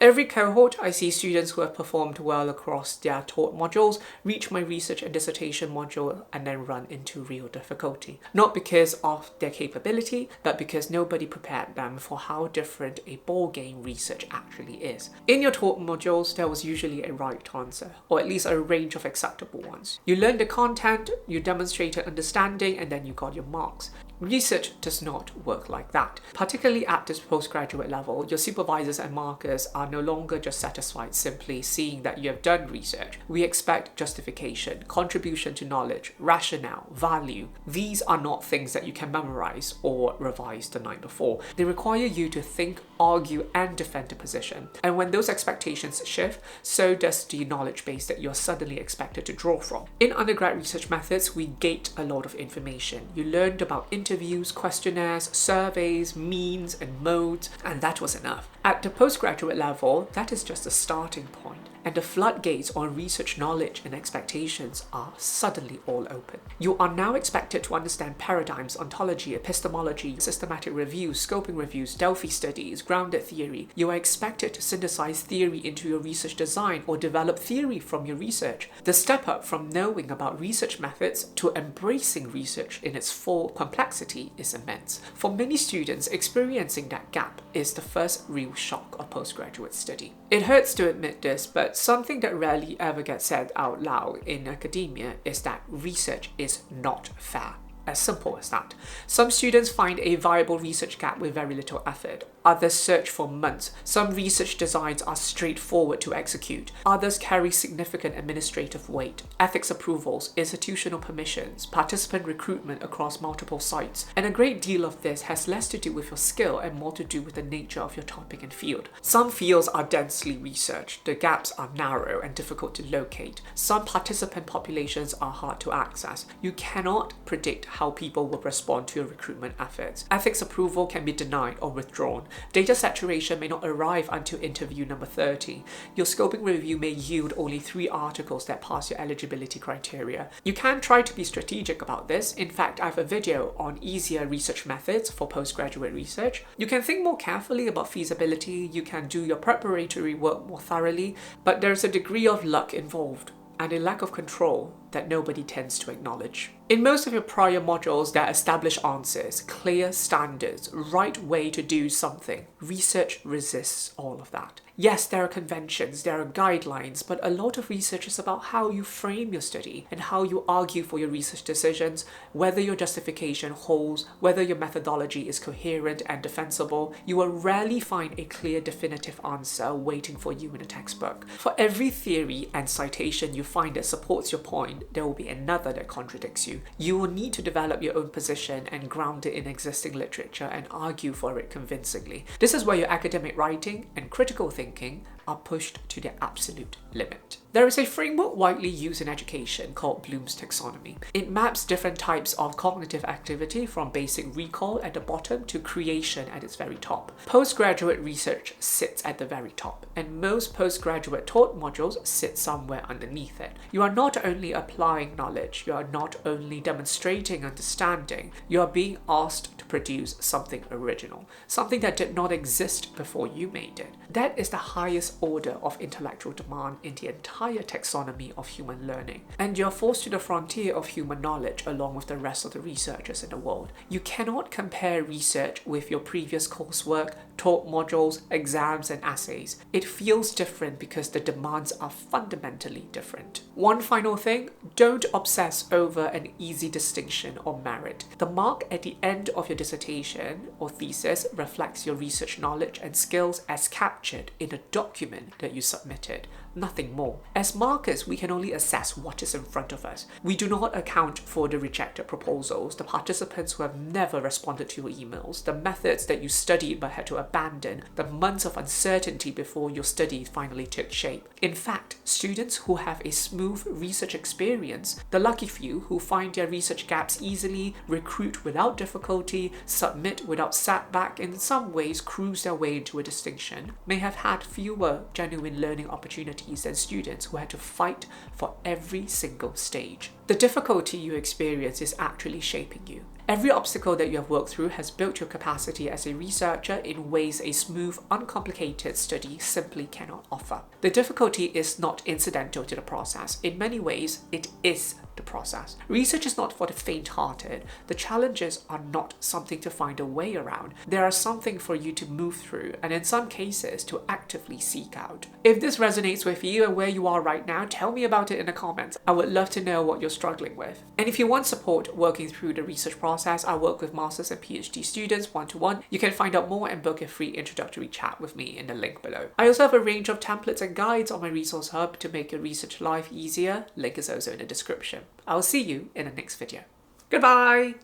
Every cohort, I see students who have performed well across their taught modules reach my research and dissertation module and then run into real difficulty. Not because of their capability, but because nobody prepared them for how different a ballgame research actually is. In your taught modules, there was usually a right answer, or at least a range of acceptable ones. You learned the content, you demonstrated understanding, and then you got your marks. Research does not work like that. Particularly at this postgraduate level, your supervisors and markers are no longer just satisfied simply seeing that you have done research. We expect justification, contribution to knowledge, rationale, value. These are not things that you can memorize or revise the night before. They require you to think, argue, and defend a position. And when those expectations shift, so does the knowledge base that you're suddenly expected to draw from. In undergrad research methods, we gate a lot of information. You learned about interviews, questionnaires, surveys, means, and modes, and that was enough. At the postgraduate level, that is just a starting point, and the floodgates on research knowledge and expectations are suddenly all open. You are now expected to understand paradigms, ontology, epistemology, systematic reviews, scoping reviews, Delphi studies, grounded theory. You are expected to synthesize theory into your research design or develop theory from your research. The step up from knowing about research methods to embracing research in its full complexity is immense. For many students, experiencing that gap is the first real shock of postgraduate study. It hurts to admit this, but something that rarely ever gets said out loud in academia is that research is not fair. As simple as that. Some students find a viable research gap with very little effort. Others search for months. Some research designs are straightforward to execute. Others carry significant administrative weight. Ethics approvals, institutional permissions, participant recruitment across multiple sites. And a great deal of this has less to do with your skill and more to do with the nature of your topic and field. Some fields are densely researched. The gaps are narrow and difficult to locate. Some participant populations are hard to access. You cannot predict how people will respond to your recruitment efforts. Ethics approval can be denied or withdrawn. Data saturation may not arrive until interview number 30. Your scoping review may yield only 3 articles that pass your eligibility criteria. You can try to be strategic about this. In fact, I have a video on easier research methods for postgraduate research. You can think more carefully about feasibility, you can do your preparatory work more thoroughly, but there's a degree of luck involved and a lack of control that nobody tends to acknowledge. In most of your prior modules, there are established answers, clear standards, right way to do something. Research resists all of that. Yes, there are conventions, there are guidelines, but a lot of research is about how you frame your study and how you argue for your research decisions, whether your justification holds, whether your methodology is coherent and defensible. You will rarely find a clear, definitive answer waiting for you in a textbook. For every theory and citation you find that supports your point, there will be another that contradicts you. You will need to develop your own position and ground it in existing literature and argue for it convincingly. This is where your academic writing and critical thinking are pushed to their absolute limit. There is a framework widely used in education called Bloom's Taxonomy. It maps different types of cognitive activity from basic recall at the bottom to creation at its very top. Postgraduate research sits at the very top, and most postgraduate taught modules sit somewhere underneath it. You are not only applying knowledge, you are not only demonstrating understanding, you are being asked to produce something original, something that did not exist before you made it. That is the highest order of intellectual demand in the entire taxonomy of human learning, and you're forced to the frontier of human knowledge along with the rest of the researchers in the world. You cannot compare research with your previous coursework, taught modules, exams, and essays. It feels different because the demands are fundamentally different. One final thing, don't obsess over an easy distinction or merit. The mark at the end of your dissertation or thesis reflects your research knowledge and skills as captured in a document that you submitted. Nothing more. As markers, we can only assess what is in front of us. We do not account for the rejected proposals, the participants who have never responded to your emails, the methods that you studied but had to abandon, the months of uncertainty before your study finally took shape. In fact, students who have a smooth research experience, the lucky few who find their research gaps easily, recruit without difficulty, submit without setback, and in some ways cruise their way into a distinction, may have had fewer genuine learning opportunities than students who had to fight for every single stage. The difficulty you experience is actually shaping you, Every obstacle that you have worked through has built your capacity as a researcher in ways a smooth, uncomplicated study simply cannot offer. The difficulty is not incidental to the process. In many ways, it is the process. Research is not for the faint-hearted. The challenges are not something to find a way around. They are something for you to move through, and in some cases, to actively seek out. If this resonates with you and where you are right now, tell me about it in the comments. I would love to know what you're struggling with. And if you want support working through the research process, I work with Masters and PhD students one-to-one. You can find out more and book a free introductory chat with me in the link below. I also have a range of templates and guides on my resource hub to make your research life easier. Link is also in the description. I'll see you in the next video. Goodbye!